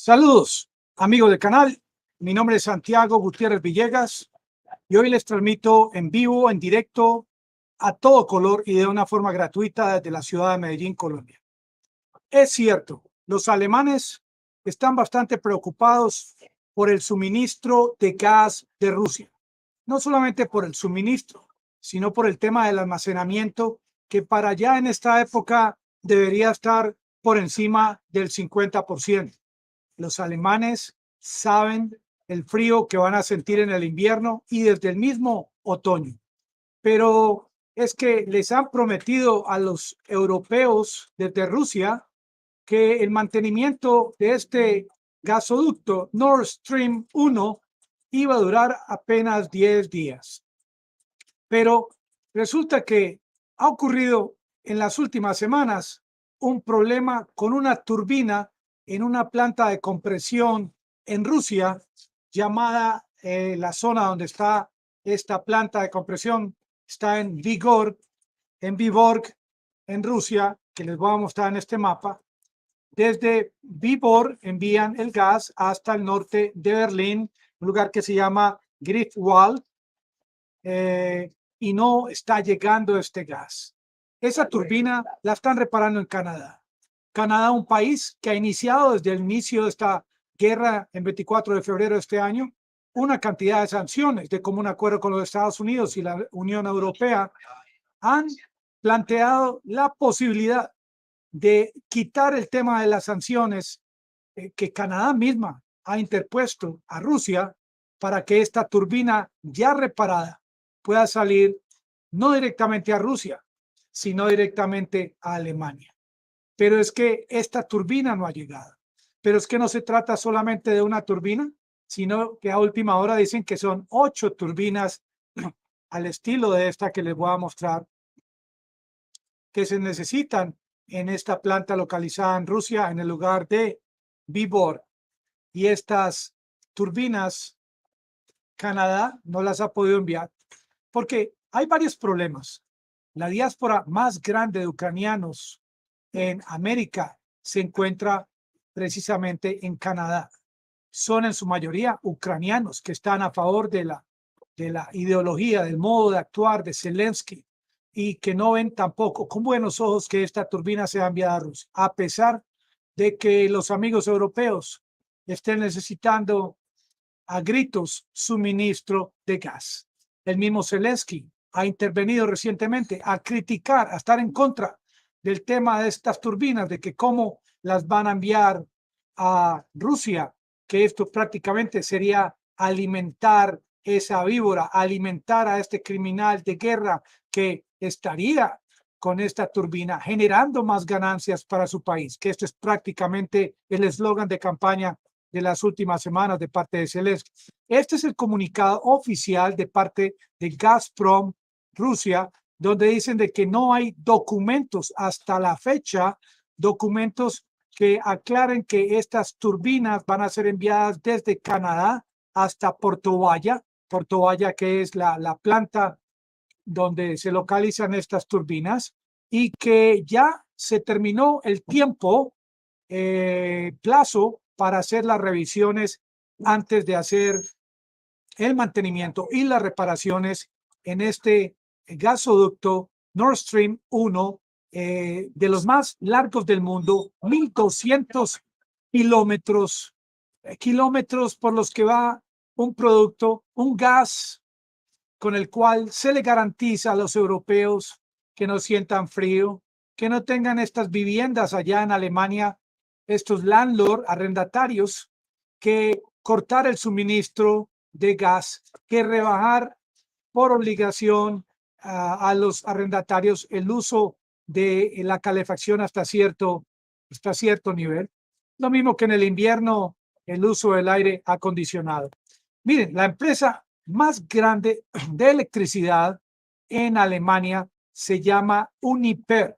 Saludos, amigos del canal. Mi nombre es Santiago Gutiérrez Villegas y hoy les transmito en vivo, en directo, a todo color y de una forma gratuita desde la ciudad de Medellín, Colombia. Es cierto, los alemanes están bastante preocupados por el suministro de gas de Rusia. No solamente por el suministro, sino por el tema del almacenamiento, que para ya en esta época debería estar por encima del 50%. Los alemanes saben el frío que van a sentir en el invierno y desde el mismo otoño. Pero es que les han prometido a los europeos desde Rusia que el mantenimiento de este gasoducto Nord Stream 1 iba a durar apenas 10 días. Pero resulta que ha ocurrido en las últimas semanas un problema con una turbina en una planta de compresión en Rusia llamada, la zona donde está esta planta de compresión está en Viborg, en Rusia, que les voy a mostrar en este mapa. Desde Viborg envían el gas hasta el norte de Berlín, un lugar que se llama Greifswald, y no está llegando este gas. Esa turbina la están reparando en Canadá. Canadá, un país que ha iniciado desde el inicio de esta guerra en 24 de febrero de este año una cantidad de sanciones de común acuerdo con los Estados Unidos y la Unión Europea, han planteado la posibilidad de quitar el tema de las sanciones que Canadá misma ha interpuesto a Rusia para que esta turbina ya reparada pueda salir no directamente a Rusia, sino directamente a Alemania. Pero es que esta turbina no ha llegado. Pero es que no se trata solamente de una turbina, sino que a última hora dicen que son 8 turbinas al estilo de esta que les voy a mostrar, que se necesitan en esta planta localizada en Rusia, en el lugar de Viborg. Y estas turbinas, Canadá no las ha podido enviar porque hay varios problemas. La diáspora más grande de ucranianos en América se encuentra precisamente en Canadá. Son en su mayoría ucranianos que están a favor de la ideología, del modo de actuar de Zelensky, y que no ven tampoco con buenos ojos que esta turbina sea enviada a Rusia, a pesar de que los amigos europeos estén necesitando a gritos suministro de gas. El mismo Zelensky ha intervenido recientemente a criticar, a estar en contra del tema de estas turbinas, de que cómo las van a enviar a Rusia, que esto prácticamente sería alimentar esa víbora, alimentar a este criminal de guerra que estaría con esta turbina generando más ganancias para su país, que esto es prácticamente el eslogan de campaña de las últimas semanas de parte de Zelensky. Este es el comunicado oficial de parte de Gazprom Rusia, donde dicen de que no hay documentos hasta la fecha, documentos que aclaren que estas turbinas van a ser enviadas desde Canadá hasta Porto Vaya, que es la planta donde se localizan estas turbinas, y que ya se terminó el tiempo, plazo para hacer las revisiones antes de hacer el mantenimiento y las reparaciones en este gasoducto Nord Stream 1, de los más largos del mundo, 1.200 kilómetros, kilómetros por los que va un producto, un gas con el cual se le garantiza a los europeos que no sientan frío, que no tengan estas viviendas allá en Alemania, estos landlord, arrendatarios, que cortar el suministro de gas, que rebajar por obligación a los arrendatarios el uso de la calefacción hasta cierto nivel. Lo mismo que en el invierno, el uso del aire acondicionado. Miren, la empresa más grande de electricidad en Alemania se llama Uniper,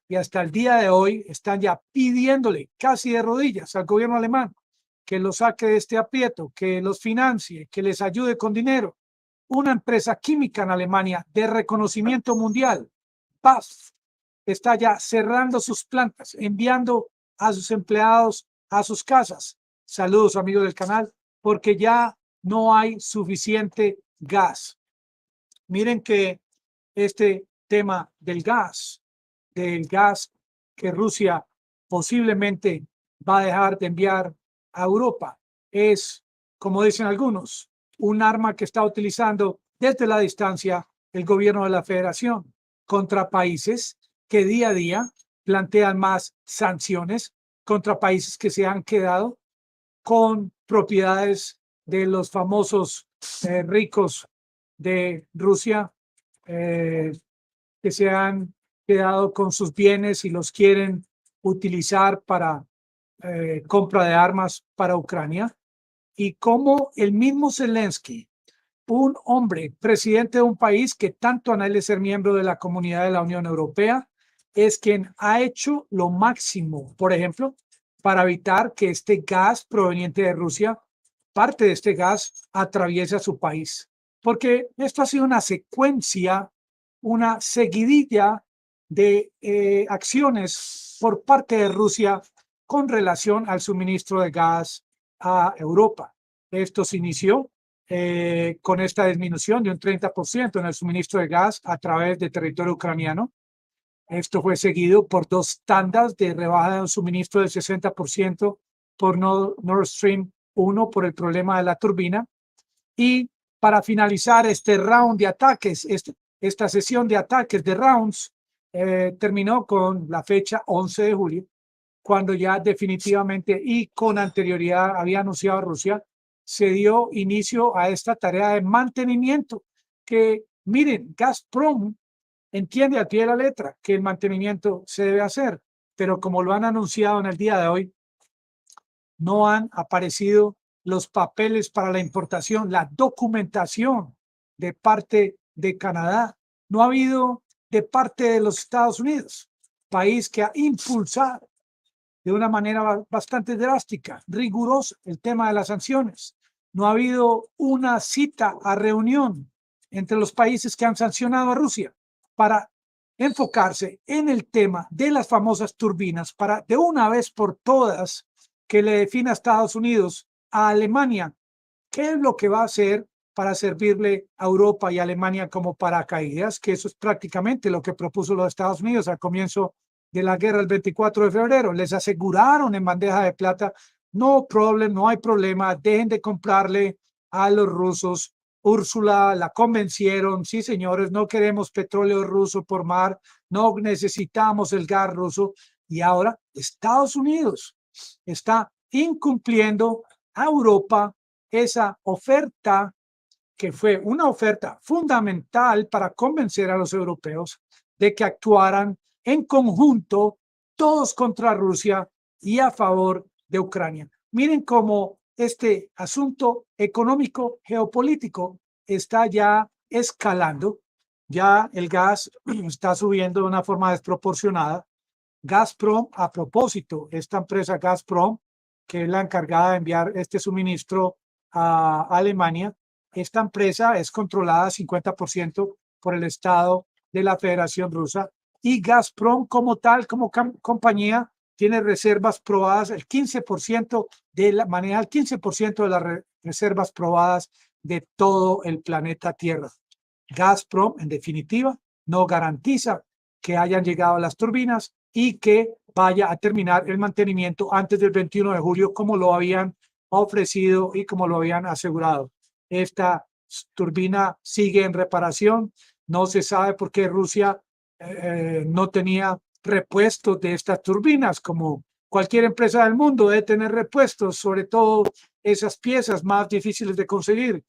y hasta el día de hoy están ya pidiéndole casi de rodillas al gobierno alemán que los saque de este aprieto, que los financie, que les ayude con dinero. Una empresa química en Alemania de reconocimiento mundial, BASF, está ya cerrando sus plantas, enviando a sus empleados a sus casas, saludos amigos del canal, porque ya no hay suficiente gas. Miren que este tema del gas que Rusia posiblemente va a dejar de enviar a Europa, es, como dicen algunos, un arma que está utilizando desde la distancia el gobierno de la Federación contra países que día a día plantean más sanciones, contra países que se han quedado con propiedades de los famosos ricos de Rusia, que se han quedado con sus bienes y los quieren utilizar para compra de armas para Ucrania, y como el mismo Zelensky, un hombre, presidente de un país que tanto anhela ser miembro de la comunidad de la Unión Europea, es quien ha hecho lo máximo, por ejemplo, para evitar que este gas proveniente de Rusia, parte de este gas, atraviese a su país. Porque esto ha sido una secuencia, una seguidilla de acciones por parte de Rusia con relación al suministro de gas a Europa. Esto se inició con esta disminución de un 30% en el suministro de gas a través del territorio ucraniano. Esto fue seguido por 2 tandas de rebaja del suministro del 60% por Nord Stream 1 por el problema de la turbina. Y para finalizar este round de ataques, esta sesión de ataques de rounds, terminó con la fecha 11 de julio, cuando ya definitivamente y con anterioridad había anunciado Rusia, se dio inicio a esta tarea de mantenimiento que, miren, Gazprom entiende al pie de la letra que el mantenimiento se debe hacer, pero como lo han anunciado en el día de hoy, no han aparecido los papeles para la importación, la documentación de parte de Canadá. No ha habido de parte de los Estados Unidos, país que ha impulsado de una manera bastante drástica, rigurosa, el tema de las sanciones. No ha habido una cita a reunión entre los países que han sancionado a Rusia para enfocarse en el tema de las famosas turbinas, para de una vez por todas que le defina a Estados Unidos, a Alemania, qué es lo que va a hacer para servirle a Europa y a Alemania como paracaídas, que eso es prácticamente lo que propuso los Estados Unidos al comienzo de la guerra el 24 de febrero. Les aseguraron en bandeja de plata, no problem, no hay problema, dejen de comprarle a los rusos. Úrsula la convencieron, sí señores, no queremos petróleo ruso por mar, no necesitamos el gas ruso. Y ahora Estados Unidos está incumpliendo a Europa esa oferta, que fue una oferta fundamental para convencer a los europeos de que actuaran en conjunto, todos contra Rusia y a favor de Ucrania. Miren cómo este asunto económico geopolítico está ya escalando, ya el gas está subiendo de una forma desproporcionada. Gazprom, a propósito, esta empresa Gazprom, que es la encargada de enviar este suministro a Alemania, esta empresa es controlada 50% por el Estado de la Federación Rusa, y Gazprom como tal, como compañía, tiene reservas probadas, el 15% maneja el 15% de las reservas probadas de todo el planeta Tierra. Gazprom, en definitiva, no garantiza que hayan llegado las turbinas y que vaya a terminar el mantenimiento antes del 21 de julio, como lo habían ofrecido y como lo habían asegurado. Esta turbina sigue en reparación. No se sabe por qué Rusia no tenía repuestos de estas turbinas, como cualquier empresa del mundo debe tener repuestos, sobre todo esas piezas más difíciles de conseguir.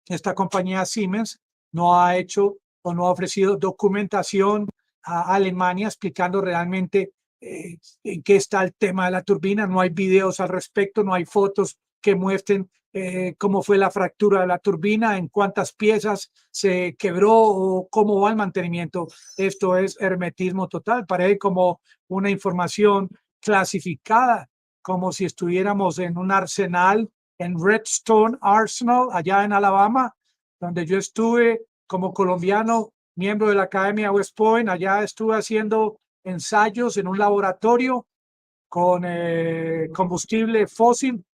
Esta compañía Siemens no ha hecho o no ha ofrecido documentación a Alemania explicando realmente en qué está el tema de la turbina. No hay videos al respecto, no hay fotos que muestren cómo fue la fractura de la turbina, en cuántas piezas se quebró o cómo va el mantenimiento. Esto es hermetismo total, parece como una información clasificada, como si estuviéramos en un arsenal, en Redstone Arsenal, allá en Alabama, donde yo estuve como colombiano, miembro de la Academia West Point. Allá estuve haciendo ensayos en un laboratorio con combustible fósil,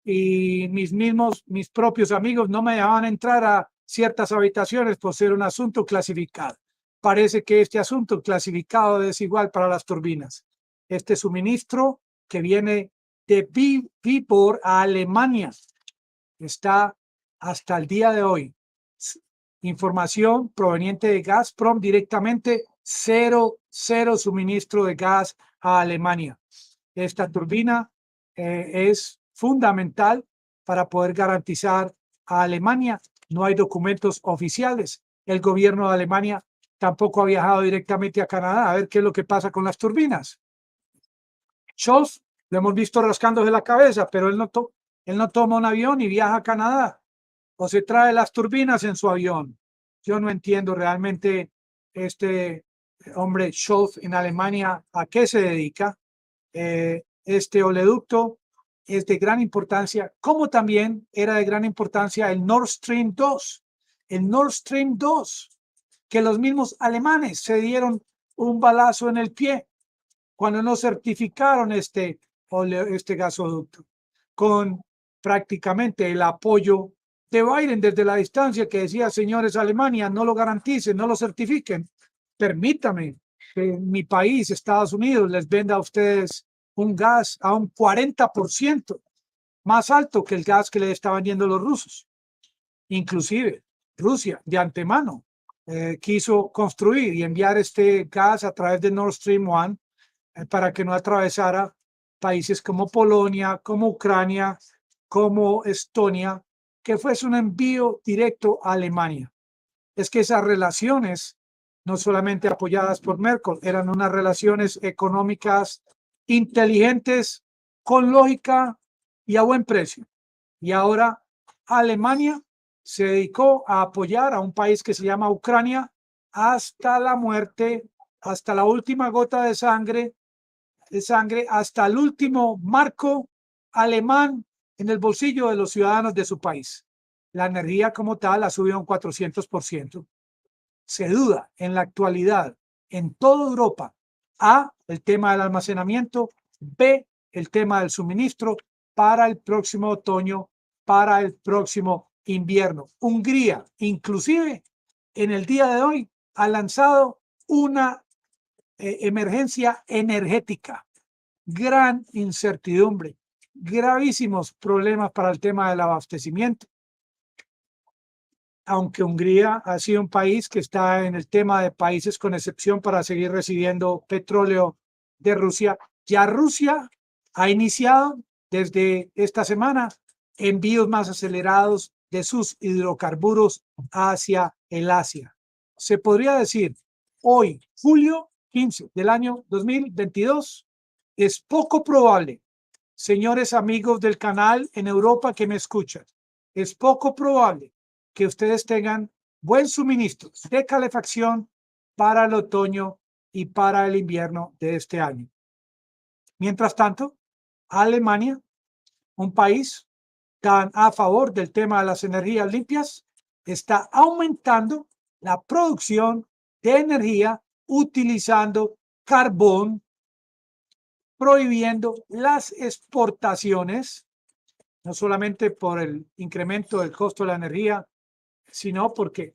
y mis propios amigos no me dejaban entrar a ciertas habitaciones por ser un asunto clasificado. Parece que este asunto clasificado es igual para las turbinas. Este suministro que viene de Vibor a Alemania está hasta el día de hoy. Información proveniente de Gazprom directamente, cero suministro de gas a Alemania. Esta turbina es fundamental para poder garantizar a Alemania. No hay documentos oficiales. El gobierno de Alemania tampoco ha viajado directamente a Canadá a ver qué es lo que pasa con las turbinas. Scholz lo hemos visto rascándose la cabeza, pero él no toma un avión y viaja a Canadá, o se trae las turbinas en su avión. Yo no entiendo realmente este hombre Scholz en Alemania a qué se dedica. Este oleoducto es de gran importancia, como también era de gran importancia el Nord Stream 2. El Nord Stream 2, que los mismos alemanes se dieron un balazo en el pie cuando no certificaron este gasoducto, con prácticamente el apoyo de Biden desde la distancia, que decía: señores Alemania, no lo garanticen, no lo certifiquen, permítame que mi país, Estados Unidos, les venda a ustedes un gas a un 40% más alto que el gas que le estaban vendiendo los rusos. Inclusive Rusia de antemano quiso construir y enviar este gas a través de Nord Stream 1 para que no atravesara países como Polonia, como Ucrania, como Estonia, que fuese un envío directo a Alemania. Es que esas relaciones, no solamente apoyadas por Merkel, eran unas relaciones económicas inteligentes, con lógica y a buen precio. Y ahora Alemania se dedicó a apoyar a un país que se llama Ucrania hasta la muerte, hasta la última gota de sangre, hasta el último marco alemán en el bolsillo de los ciudadanos de su país. La energía como tal ha subido un 400%. Se duda en la actualidad en toda Europa: A, el tema del almacenamiento; B, el tema del suministro para el próximo otoño, para el próximo invierno. Hungría, inclusive, en el día de hoy ha lanzado una emergencia energética. Gran incertidumbre, gravísimos problemas para el tema del abastecimiento. Aunque Hungría ha sido un país que está en el tema de países con excepción para seguir recibiendo petróleo de Rusia, ya Rusia ha iniciado desde esta semana envíos más acelerados de sus hidrocarburos hacia el Asia. Se podría decir hoy, julio 15 del año 2022, es poco probable, señores amigos del canal en Europa que me escuchan, es poco probable que ustedes tengan buen suministro de calefacción para el otoño y para el invierno de este año. Mientras tanto, Alemania, un país tan a favor del tema de las energías limpias, está aumentando la producción de energía utilizando carbón, prohibiendo las exportaciones, no solamente por el incremento del costo de la energía, sino porque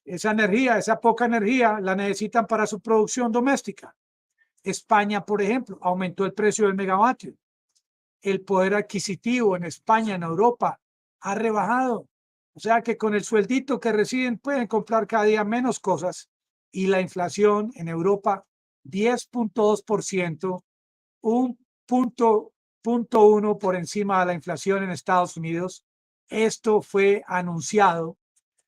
esa energía, esa poca energía, la necesitan para su producción doméstica. España, por ejemplo, aumentó el precio del megavatio. El poder adquisitivo en España, en Europa, ha rebajado. O sea que con el sueldito que reciben pueden comprar cada día menos cosas, y la inflación en Europa 10.2%, un punto 1 por encima de la inflación en Estados Unidos. Esto fue anunciado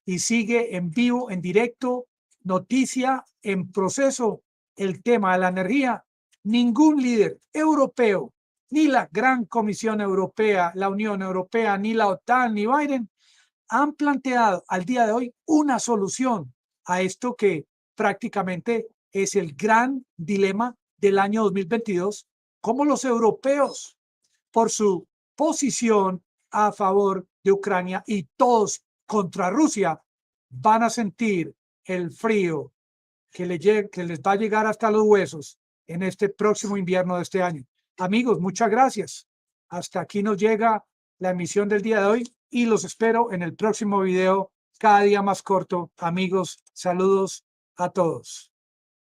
y sigue en vivo, en directo, noticia en proceso. El tema de la energía, ningún líder europeo, ni la Gran Comisión Europea, la Unión Europea, ni la OTAN, ni Biden, han planteado al día de hoy una solución a esto que prácticamente es el gran dilema del año 2022, como los europeos, por su posición a favor de Ucrania y todos contra Rusia, van a sentir el frío que les va a llegar hasta los huesos en este próximo invierno de este año. Amigos, muchas gracias. Hasta aquí nos llega la emisión del día de hoy y los espero en el próximo video, cada día más corto. Amigos, saludos a todos.